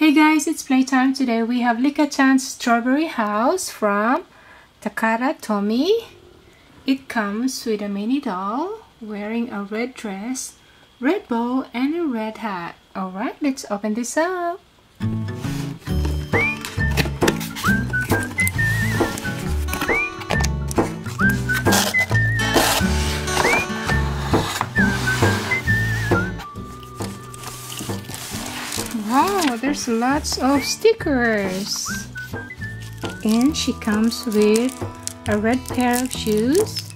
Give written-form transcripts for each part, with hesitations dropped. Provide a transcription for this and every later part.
Hey guys, it's playtime. Today we have Licca-chan's strawberry house from Takara Tomy. It comes with a mini doll wearing a red dress, red bow, and a red hat. Alright, let's open this up. Wow, there's lots of stickers. And she comes with a red pair of shoes.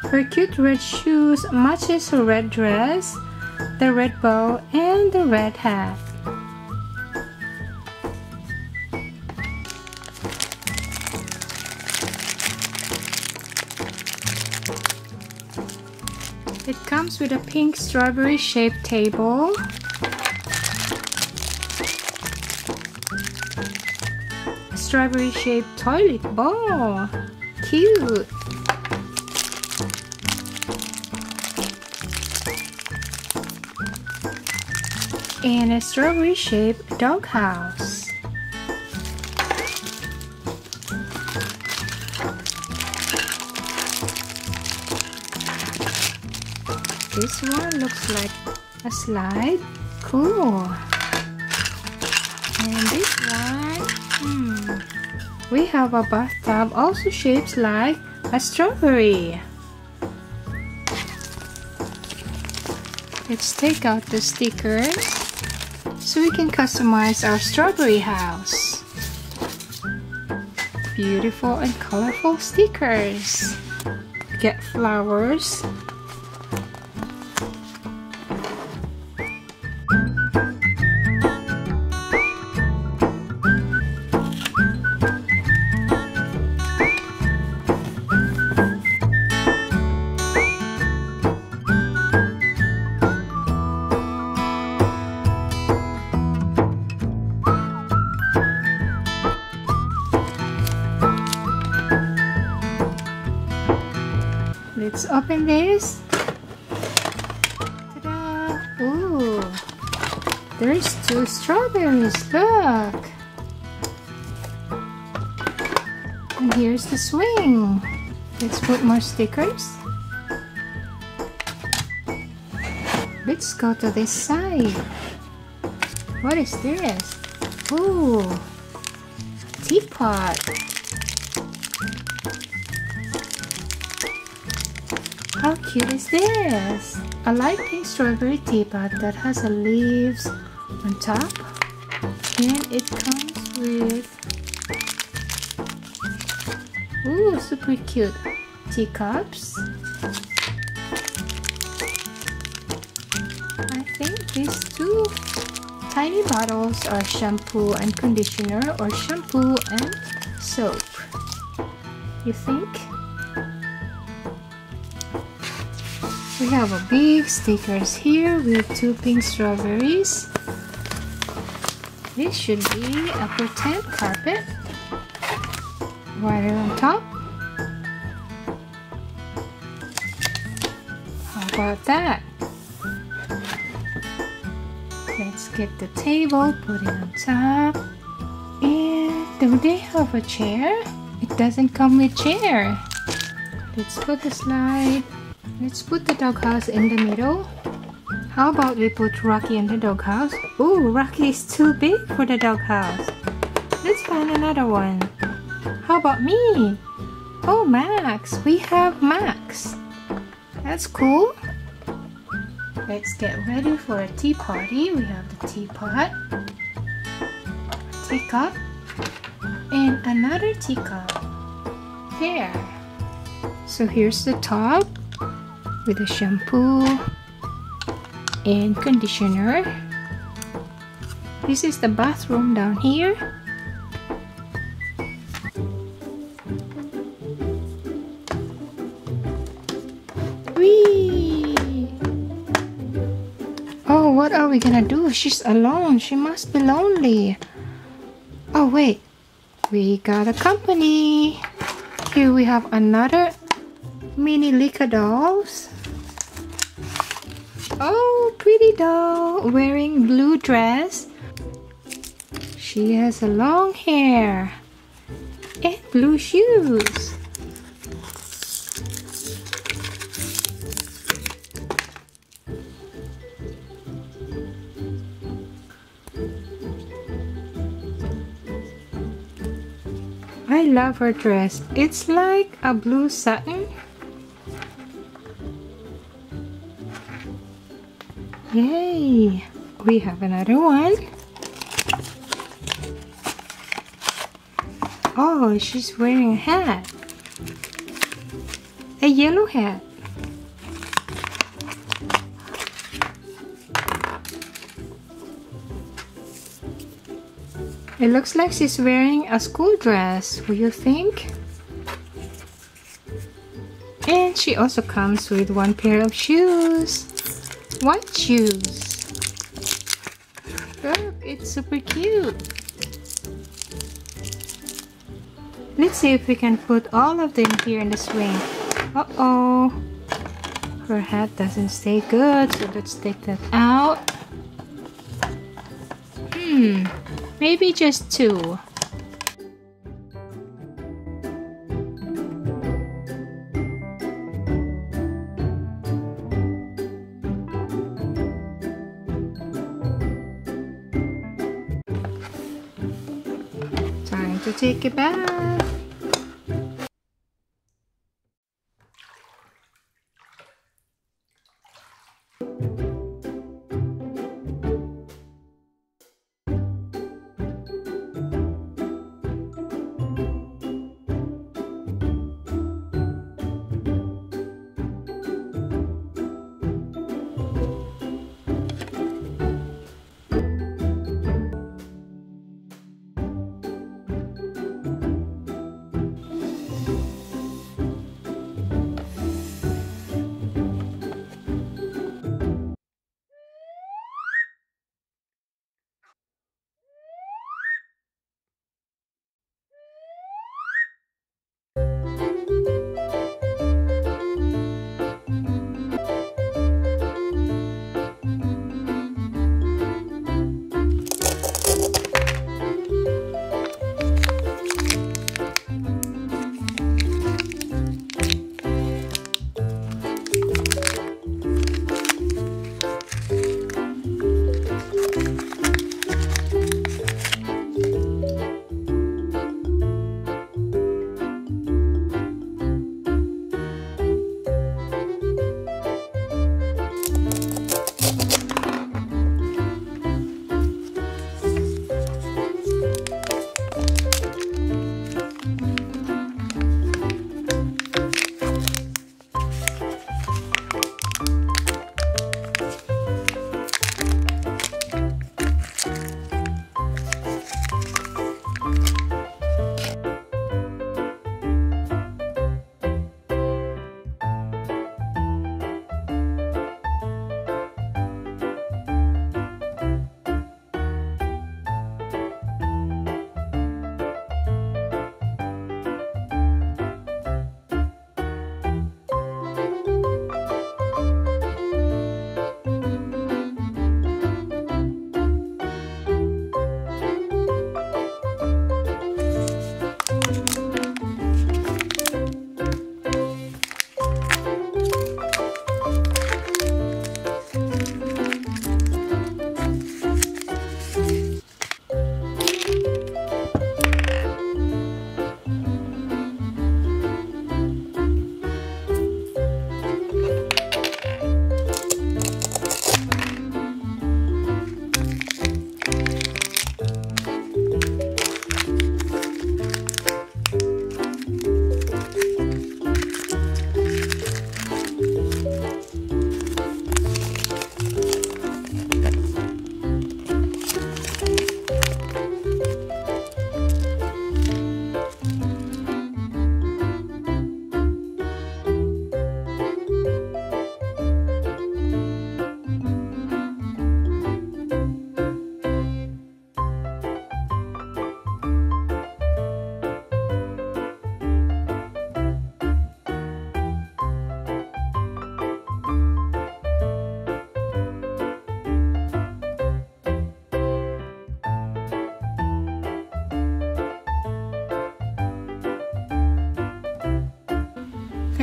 Her cute red shoes matches her red dress, the red bow, and the red hat. It comes with a pink strawberry shaped table, a strawberry shaped toilet bowl, cute, and a strawberry shaped doghouse. This one looks like a slide. Cool. And this one, we have a bathtub also shaped like a strawberry. Let's take out the stickers so we can customize our strawberry house. Beautiful and colorful stickers. Get flowers. Let's open this. Ta-da! Ooh, there's 2 strawberries. Look. And here's the swing. Let's put more stickers. Let's go to this side. What is this? Ooh, teapot. How cute is this? A light pink strawberry teapot that has a leaves on top, and it comes with super cute teacups. I think these 2 tiny bottles are shampoo and conditioner, or shampoo and soap. You think? We have a big stickers here with 2 pink strawberries. This should be a pretend carpet. Water on top. How about that? Let's get the table, put it on top. And do they have a chair? It doesn't come with chair. Let's put the slide. Let's put the doghouse in the middle. How about we put Rocky in the doghouse? Ooh, Rocky is too big for the doghouse. Let's find another one. How about me? Oh, Max. We have Max. That's cool. Let's get ready for a tea party. We have the teapot, a teacup, and another teacup. There. So here's the top with the shampoo and conditioner. This is the bathroom down here. Whee! what are we gonna do? She's alone. She must be lonely. Oh, wait. We got a company. Here we have another mini Licca dolls. Oh, pretty doll wearing blue dress. She has a long hair and blue shoes. I love her dress. It's like a blue satin. Yay! We have another one. Oh, she's wearing a hat. A yellow hat. It looks like she's wearing a school dress. What do you think? And she also comes with one pair of shoes. White shoes. Look, it's super cute. Let's see if we can put all of them here in the swing. Uh-oh. Her hat doesn't stay good, so let's take that out. Maybe just two. Time to take it back.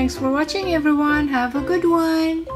Thanks for watching everyone. Have a good one.